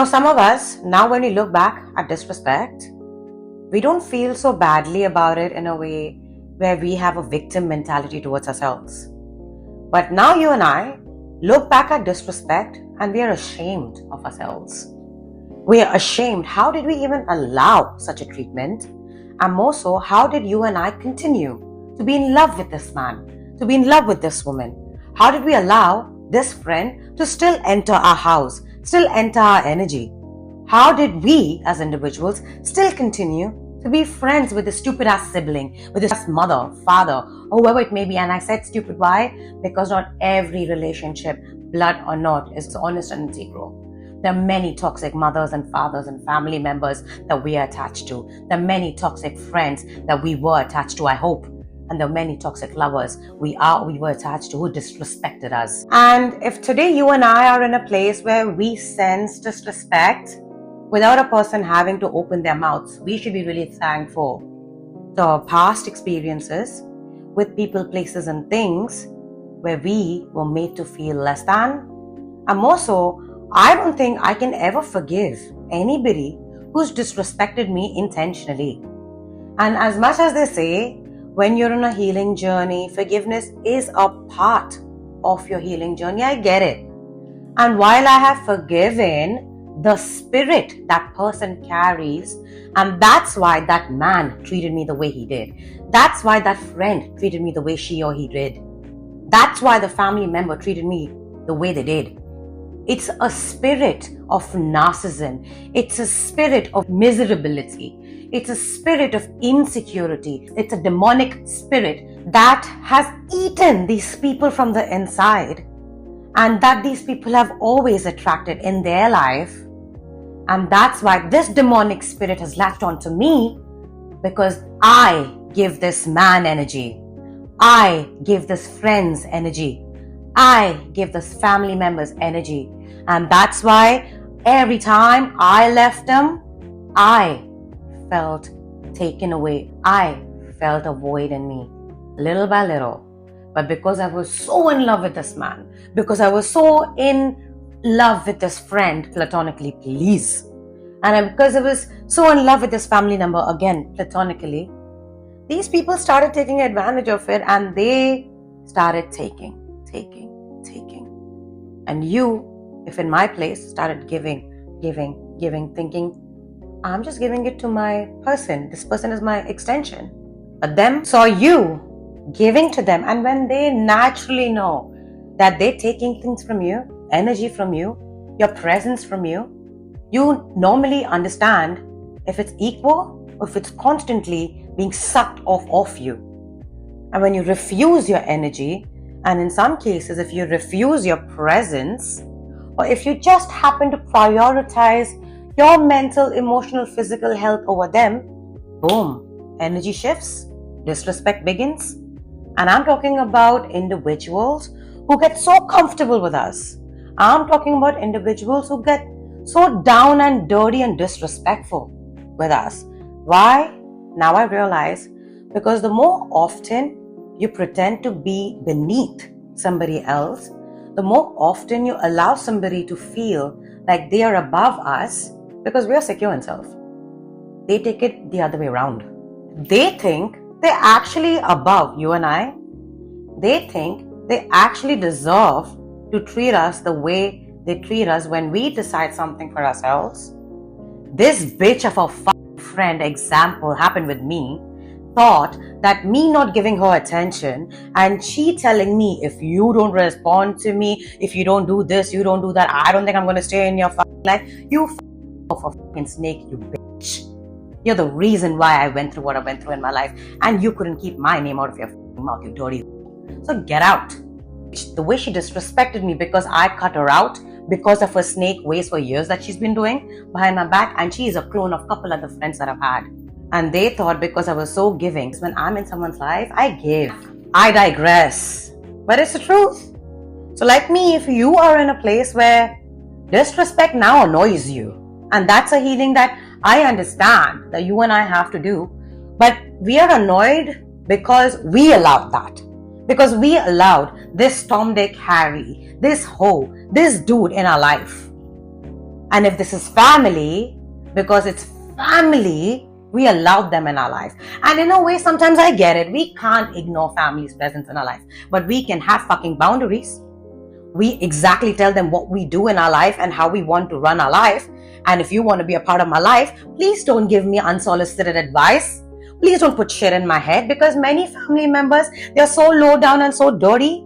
Some of us, now when we look back at disrespect, we don't feel so badly about it in a way where we have a victim mentality towards ourselves. But now you and I look back at disrespect and we are ashamed of ourselves. We are ashamed. How did we even allow such a treatment? And more so, how did you and I continue to be in love with this man, to be in love with this woman? How did we allow this friend to still enter our house, still enter our energy? How did we as individuals still continue to be friends with this stupid ass sibling, with this mother, father, or whoever it may be? And I said stupid, why? Because not every relationship, blood or not, is honest and integral. There are many toxic mothers and fathers and family members that we are attached to. There are many toxic friends that we were attached to, I hope. And there are many toxic lovers we were attached to who disrespected us. And if today you and I are in a place where we sense disrespect without a person having to open their mouths, we should be really thankful to our past experiences with people, places, and things where we were made to feel less than. And more so, I don't think I can ever forgive anybody who's disrespected me intentionally. And as much as they say, when you're on a healing journey, forgiveness is a part of your healing journey. I get it. And while I have forgiven the spirit that person carries, and that's why that man treated me the way he did. That's why that friend treated me the way she or he did. That's why the family member treated me the way they did. It's a spirit of narcissism. It's a spirit of miserability. It's a spirit of insecurity. It's a demonic spirit that has eaten these people from the inside, and that these people have always attracted in their life. And that's why this demonic spirit has latched onto me, because I give this man energy. I give this friend's energy. I give this family member's energy. And that's why every time I left them, I felt taken away. I felt a void in me, little by little. But because I was so in love with this man, because I was so in love with this friend, platonically, please, and because I was so in love with this family member, again, platonically, these people started taking advantage of it, and they started taking. And you, if in my place, started giving, thinking, I'm just giving it to my person. This person is my extension. But them saw you giving to them. And when they naturally know that they're taking things from you, energy from you, your presence from you, you normally understand if it's equal or if it's constantly being sucked off of you. And when you refuse your energy, and in some cases, if you refuse your presence, or if you just happen to prioritize your mental, emotional, physical health over them, boom, energy shifts, disrespect begins. And I'm talking about individuals who get so comfortable with us. I'm talking about individuals who get so down and dirty and disrespectful with us. Why? Now I realize, because the more often you pretend to be beneath somebody else, the more often you allow somebody to feel like they are above us, because we are secure in self. They take it the other way around. They think they're actually above you and I. They think they actually deserve to treat us the way they treat us when we decide something for ourselves. This bitch of a friend example happened with me, thought that me not giving her attention and she telling me, if you don't respond to me, if you don't do this, you don't do that, I don't think I'm going to stay in your life. You fucking snake, you bitch. You're the reason why I went through what I went through in my life, and you couldn't keep my name out of your mouth, you dirty. So get out. The way she disrespected me because I cut her out because of her snake ways for years that she's been doing behind my back, and she is a clone of a couple other friends that I've had. And they thought because I was so giving, when I'm in someone's life, I give. I digress. But it's the truth. So like me, if you are in a place where disrespect now annoys you, and that's a healing that I understand that you and I have to do, but we are annoyed because we allowed that. Because we allowed this Tom, Dick, Harry, this hoe, this dude in our life. And if this is family, because it's family, we allowed them in our life. And in a way, sometimes I get it. We can't ignore family's presence in our life. But we can have fucking boundaries. We exactly tell them what we do in our life and how we want to run our life. And if you want to be a part of my life, please don't give me unsolicited advice. Please don't put shit in my head, because many family members, they're so low down and so dirty.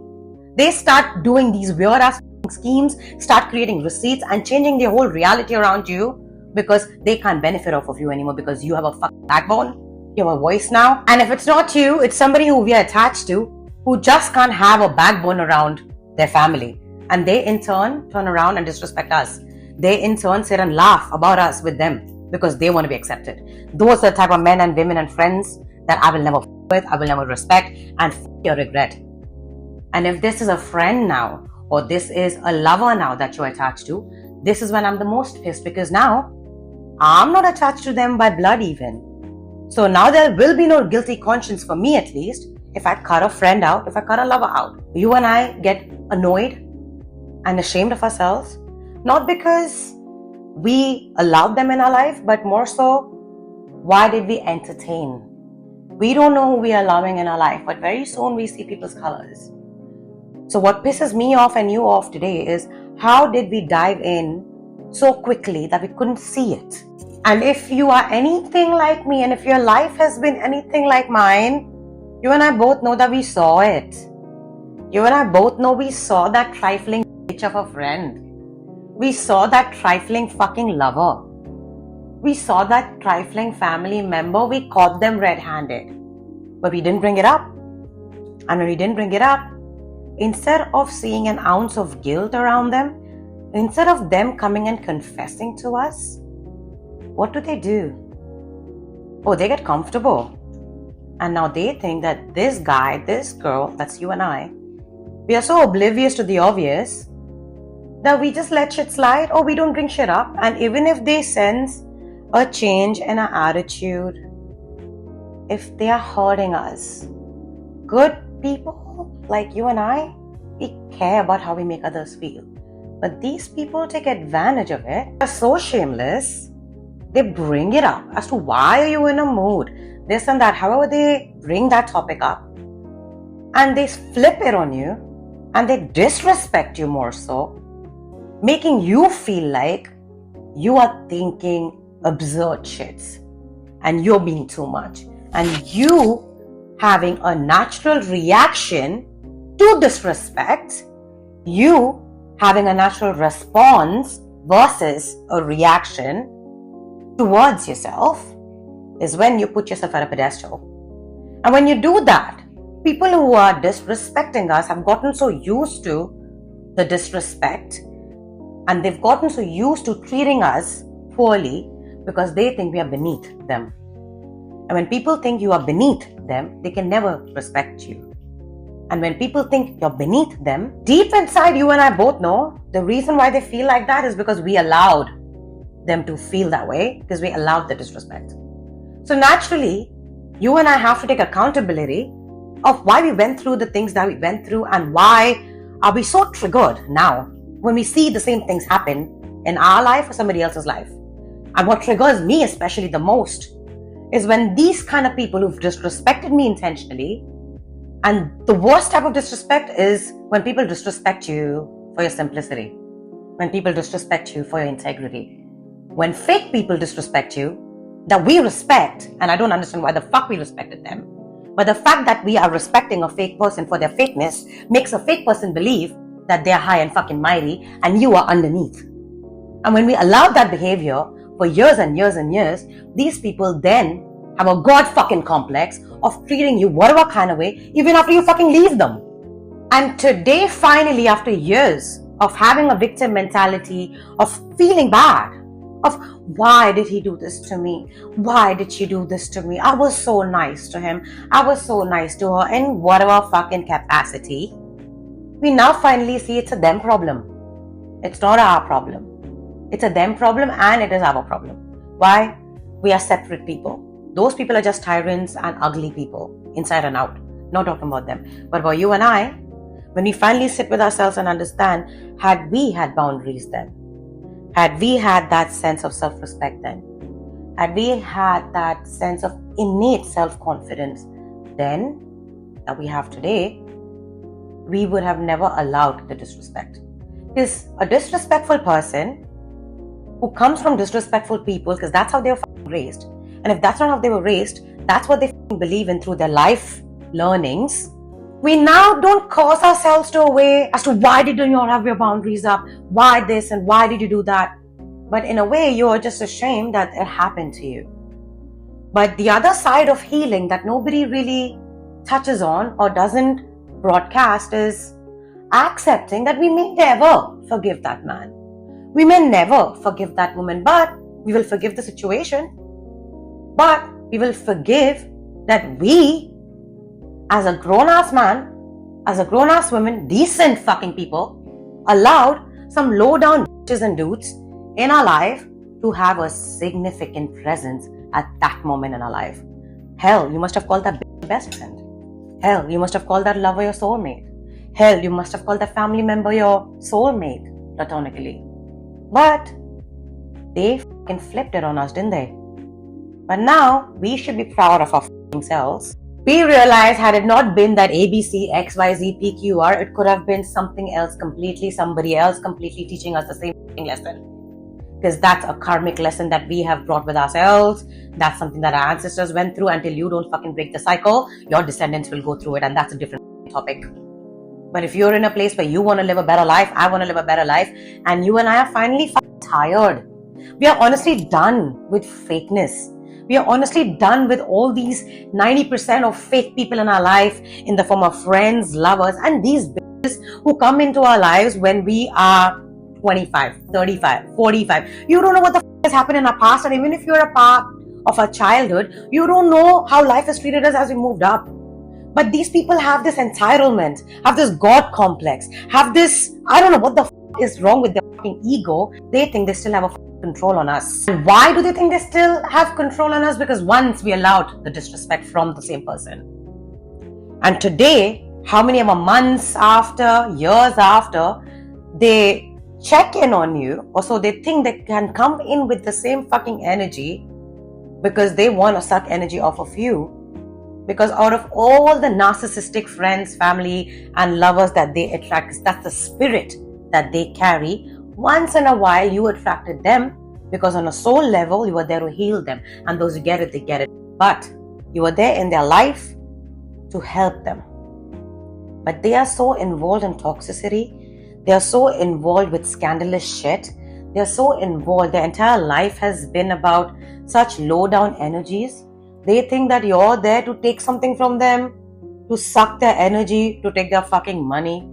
They start doing these weird ass schemes, start creating receipts and changing the whole reality around you, because they can't benefit off of you anymore, because you have a fucking backbone, you have a voice now. And if it's not you, it's somebody who we are attached to, who just can't have a backbone around their family. And they in turn turn around and disrespect us. They in turn sit and laugh about us with them because they want to be accepted. Those are the type of men and women and friends that I will never with, I will never respect, and your regret. And if this is a friend now, or this is a lover now that you're attached to, this is when I'm the most pissed, because now I'm not attached to them by blood even. So now there will be no guilty conscience for me, at least, if I cut a friend out, if I cut a lover out. You and I get annoyed and ashamed of ourselves, not because we allowed them in our life, but more so, why did we entertain? We don't know who we are allowing in our life, but very soon we see people's colors. So what pisses me off and you off today is, how did we dive in so quickly that we couldn't see it? And if you are anything like me, and if your life has been anything like mine, you and I both know that we saw it. You and I both know we saw that trifling bitch of a friend. We saw that trifling fucking lover. We saw that trifling family member. We caught them red-handed. But we didn't bring it up. And when we didn't bring it up, instead of seeing an ounce of guilt around them, instead of them coming and confessing to us, what do? Oh, they get comfortable. And now they think that this guy, this girl, that's you and I, we are so oblivious to the obvious that we just let shit slide, or we don't bring shit up. And even if they sense a change in our attitude, if they are hurting us, good people like you and I, we care about how we make others feel. But these people take advantage of it. They're so shameless. They bring it up as to why are you in a mood, this and that. However, they bring that topic up and they flip it on you and they disrespect you more so, making you feel like you are thinking absurd shits and you're being too much, and you having a natural reaction to disrespect, you having a natural response versus a reaction towards yourself, is when you put yourself at a pedestal. And when you do that, people who are disrespecting us have gotten so used to the disrespect, and they've gotten so used to treating us poorly because they think we are beneath them. And when people think you are beneath them, they can never respect you. And when people think you're beneath them, deep inside you and I both know the reason why they feel like that is because we allowed them to feel that way, because we allowed the disrespect. So naturally, you and I have to take accountability of why we went through the things that we went through, and why are we so triggered now when we see the same things happen in our life or somebody else's life. And what triggers me especially the most is when these kind of people who've disrespected me intentionally, and the worst type of disrespect is when people disrespect you for your simplicity, when people disrespect you for your integrity, when fake people disrespect you that we respect, and I don't understand why the fuck we respected them, but the fact that we are respecting a fake person for their fakeness makes a fake person believe that they're high and fucking mighty and you are underneath. And when we allow that behavior for years and years and years, these people then have a god fucking complex of treating you whatever kind of way, even after you fucking leave them. And today, finally, after years of having a victim mentality, of feeling bad, of why did he do this to me? Why did she do this to me? I was so nice to him. I was so nice to her in whatever fucking capacity. We now finally see it's a them problem. It's not our problem. It's a them problem, and it is our problem. Why? We are separate people. Those people are just tyrants and ugly people, inside and out. Not talking about them. But about you and I, when we finally sit with ourselves and understand, had we had boundaries then? Had we had that sense of self-respect then, had we had that sense of innate self-confidence then that we have today, we would have never allowed the disrespect. Because a disrespectful person who comes from disrespectful people, because that's how they were raised, and if that's not how they were raised, that's what they believe in through their life learnings, we now don't cause ourselves to a way as to why did you not have your boundaries up, why this and why did you do that. But in a way, you're just ashamed that it happened to you. But the other side of healing that nobody really touches on or doesn't broadcast is accepting that we may never forgive that man. We may never forgive that woman, but we will forgive the situation. But we will forgive that we, as a grown-ass man, as a grown-ass woman, decent fucking people, allowed some low-down bitches and dudes in our life to have a significant presence at that moment in our life. Hell, you must have called that best friend. Hell, you must have called that lover your soulmate. Hell, you must have called that family member your soulmate, platonically. But they fucking flipped it on us, didn't they? But now, we should be proud of our fucking selves. We realize had it not been that ABC, XYZ, PQR, it could have been something else completely, somebody else completely teaching us the same lesson. Because that's a karmic lesson that we have brought with ourselves. That's something that our ancestors went through. Until you don't fucking break the cycle, your descendants will go through it, and that's a different topic. But if you're in a place where you want to live a better life, I want to live a better life, and you and I are finally tired. We are honestly done with fakeness. We are honestly done with all these 90% of fake people in our life in the form of friends, lovers, and these bitches who come into our lives when we are 25, 35, 45. You don't know what the has happened in our past, and even if you're a part of our childhood, you don't know how life has treated us as we moved up. But these people have this entitlement, have this God complex, have this, I don't know what the is wrong with their fucking ego. They think they still have a control on us. And why do they think they still have control on us? Because once we allowed the disrespect from the same person. And today, how many of months after, years after, they check in on you, or so they think they can come in with the same fucking energy because they want to suck energy off of you. Because out of all the narcissistic friends, family, and lovers that they attract, that's the spirit that they carry. Once in a while, you attracted them because on a soul level, you were there to heal them. And those who get it, they get it. But you were there in their life to help them. But they are so involved in toxicity. They are so involved with scandalous shit. They are so involved. Their entire life has been about such low-down energies. They think that you're there to take something from them, to suck their energy, to take their fucking money,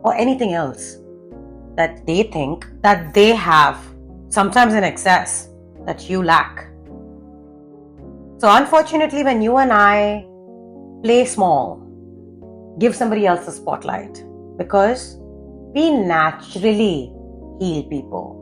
or anything else that they think that they have, sometimes in excess, that you lack. So unfortunately, when you and I play small, give somebody else the spotlight, because we naturally heal people.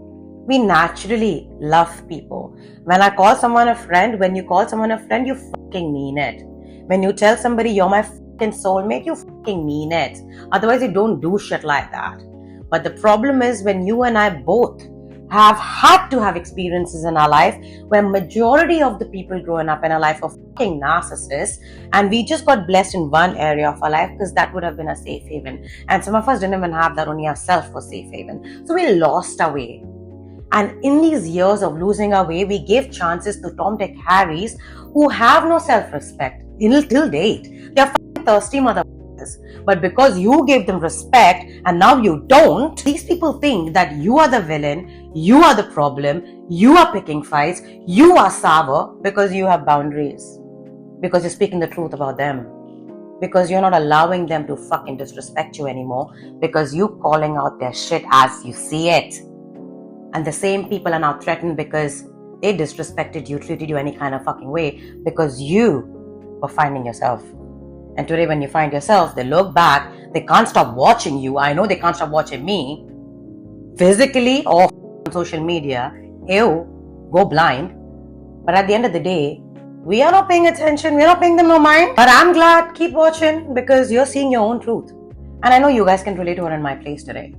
We naturally love people. When I call someone a friend, when you call someone a friend, you fucking mean it. When you tell somebody you're my fucking soulmate, you fucking mean it. Otherwise, you don't do shit like that. But the problem is when you and I both have had to have experiences in our life where majority of the people growing up in our life are fucking narcissists, and we just got blessed in one area of our life because that would have been a safe haven. And some of us didn't even have that, only ourselves for safe haven. So we lost our way. And in these years of losing our way, we gave chances to Tom, Dick, Harrys who have no self-respect till date. They are fucking thirsty motherfuckers. But because you gave them respect and now you don't, these people think that you are the villain, you are the problem, you are picking fights, you are sour because you have boundaries. Because you're speaking the truth about them. Because you're not allowing them to fucking disrespect you anymore. Because you're calling out their shit as you see it. And the same people are now threatened because they disrespected you, treated you any kind of fucking way because you were finding yourself. And today when you find yourself, they look back, they can't stop watching you. I know they can't stop watching me. Physically or on social media, ew, go blind. But at the end of the day, we are not paying attention, we are not paying them no mind. But I'm glad, keep watching because you're seeing your own truth. And I know you guys can relate to it in my place today.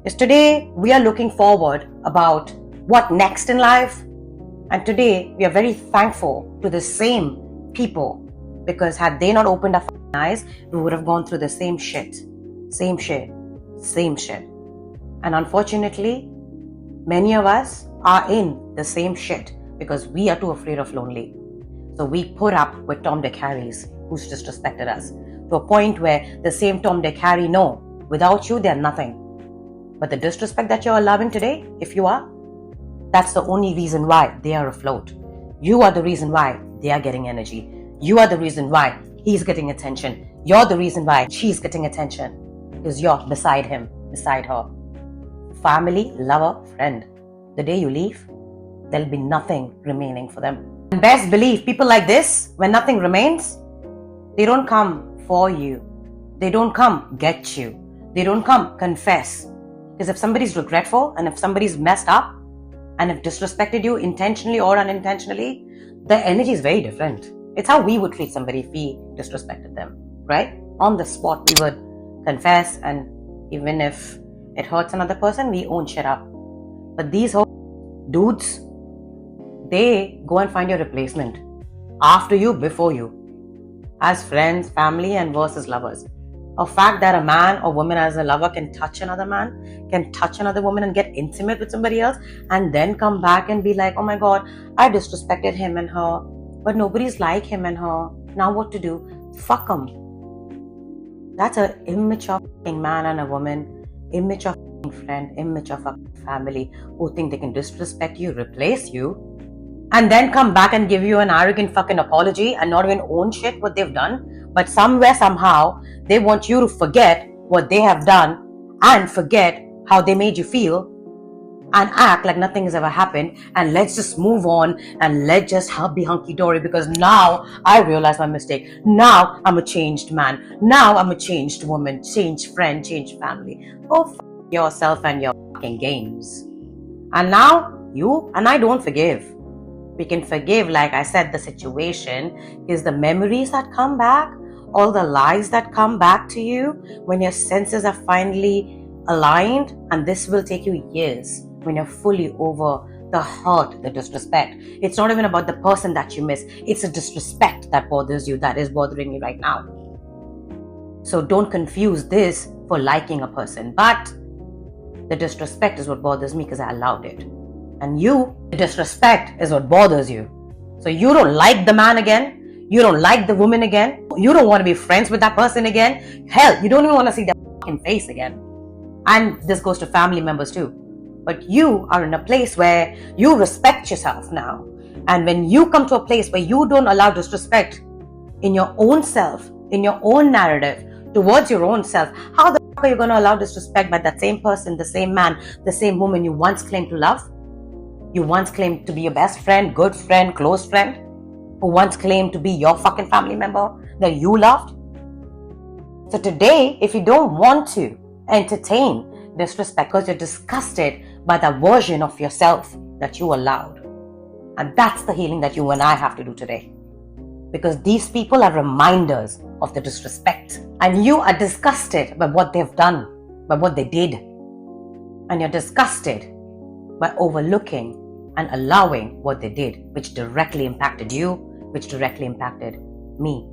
is today we are looking forward about what next in life. And today we are very thankful to the same people, because had they not opened our eyes, we would have gone through the same shit. Same shit. Same shit. And unfortunately, many of us are in the same shit because we are too afraid of lonely. So we put up with Tom, Dick, Harrys who's disrespected us to a point where the same Tom, Dick, Harry know without you they're nothing. But the disrespect that you're allowing today, if you are, that's the only reason why they are afloat. You are the reason why they are getting energy. You are the reason why he's getting attention. You're the reason why she's getting attention. Because you're beside him, beside her. Family, lover, friend. The day you leave, there'll be nothing remaining for them. And best believe, people like this, when nothing remains, they don't come for you. They don't come get you. They don't come confess. Because if somebody's regretful and if somebody's messed up and if disrespected you intentionally or unintentionally, the energy is very different. It's how we would treat somebody if we disrespected them, right? On the spot, we would confess, and even if it hurts another person, we own shit up. But these whole dudes, they go and find your replacement after you, before you, as friends, family, and versus lovers. A fact that a man or woman as a lover can touch another man, can touch another woman and get intimate with somebody else, and then come back and be like, oh my god, I disrespected him and her, but nobody's like him and her. Now what to do? Fuck them. That's an immature man and a woman, immature friend, immature family who think they can disrespect you, replace you, and then come back and give you an arrogant fucking apology and not even own shit what they've done. But somewhere, somehow, they want you to forget what they have done and forget how they made you feel and act like nothing has ever happened, and let's just move on and let's just be hunky-dory because now I realize my mistake. Now I'm a changed man. Now I'm a changed woman, changed friend, changed family. Go f*** yourself and your fucking games. And now you and I don't forgive. We can forgive, like I said, the situation is the memories that come back, all the lies that come back to you when your senses are finally aligned, and this will take you years when you're fully over the hurt, the disrespect. It's not even about the person that you miss. It's a disrespect that bothers you, that is bothering you right now. So don't confuse this for liking a person. But the disrespect is what bothers me because I allowed it. And you, the disrespect is what bothers you. So you don't like the man again. You don't like the woman again. You don't want to be friends with that person again. Hell, you don't even want to see their fucking face again. And this goes to family members too. But you are in a place where you respect yourself now. And when you come to a place where you don't allow disrespect in your own self, in your own narrative, towards your own self, how the fuck are you going to allow disrespect by that same person, the same man, the same woman you once claimed to love? You once claimed to be your best friend, good friend, close friend, who once claimed to be your fucking family member that you loved. So today, if you don't want to entertain disrespect because you're disgusted by the version of yourself that you allowed, and that's the healing that you and I have to do today. Because these people are reminders of the disrespect, and you are disgusted by what they've done, by what they did, and you're disgusted by overlooking and allowing what they did, which directly impacted you, which directly impacted me,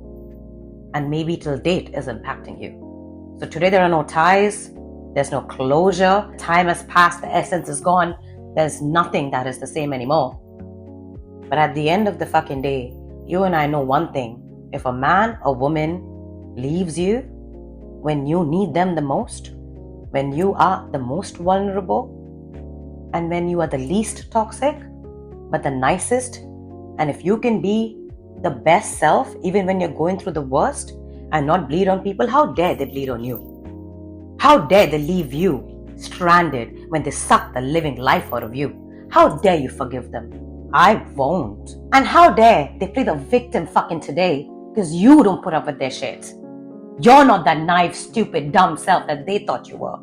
and maybe till date is impacting you. So today there are no ties, there's no closure, time has passed, the essence is gone, there's nothing that is the same anymore. But at the end of the fucking day, you and I know one thing: if a man or woman leaves you when you need them the most, when you are the most vulnerable, and when you are the least toxic, but the nicest, and if you can be the best self even when you're going through the worst and not bleed on people, how dare they bleed on you? How dare they leave you stranded when they suck the living life out of you? How dare you forgive them? I won't. And how dare they play the victim fucking today because you don't put up with their shit. You're not that naive, stupid, dumb self that they thought you were.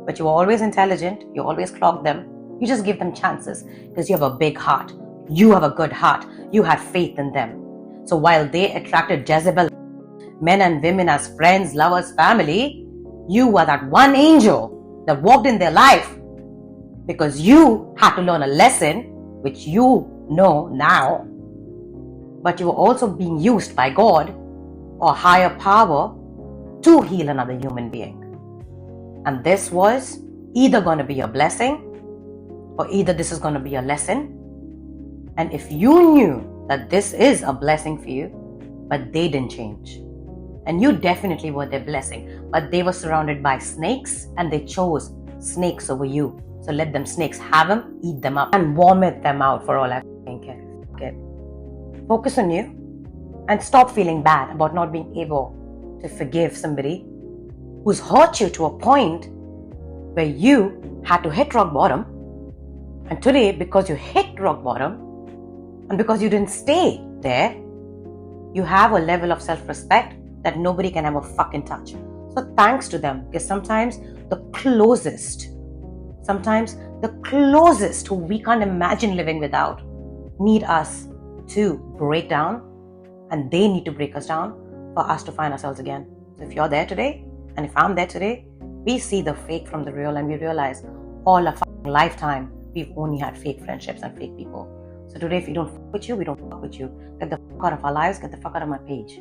But you were always intelligent, you always clocked them. You just give them chances because you have a big heart. You have a good heart. You had faith in them. So while they attracted Jezebel, men and women as friends, lovers, family, you were that one angel that walked in their life because you had to learn a lesson which you know now, but you were also being used by God or higher power to heal another human being. And this was either going to be a blessing or either this is going to be a lesson. And if you knew that this is a blessing for you, but they didn't change, and you definitely were their blessing, but they were surrounded by snakes and they chose snakes over you. So let them snakes have them, eat them up, and vomit them out for all I care. Okay. Focus on you and stop feeling bad about not being able to forgive somebody who's hurt you to a point where you had to hit rock bottom. And today, because you hit rock bottom and because you didn't stay there, you have a level of self-respect that nobody can ever fucking touch. So thanks to them, because sometimes the closest who we can't imagine living without need us to break down, and they need to break us down for us to find ourselves again. So if you're there today, and if I'm there today, we see the fake from the real and we realize all our fucking lifetime we've only had fake friendships and fake people. So today, if we don't fuck with you, we don't fuck with you. Get the fuck out of our lives, get the fuck out of my page.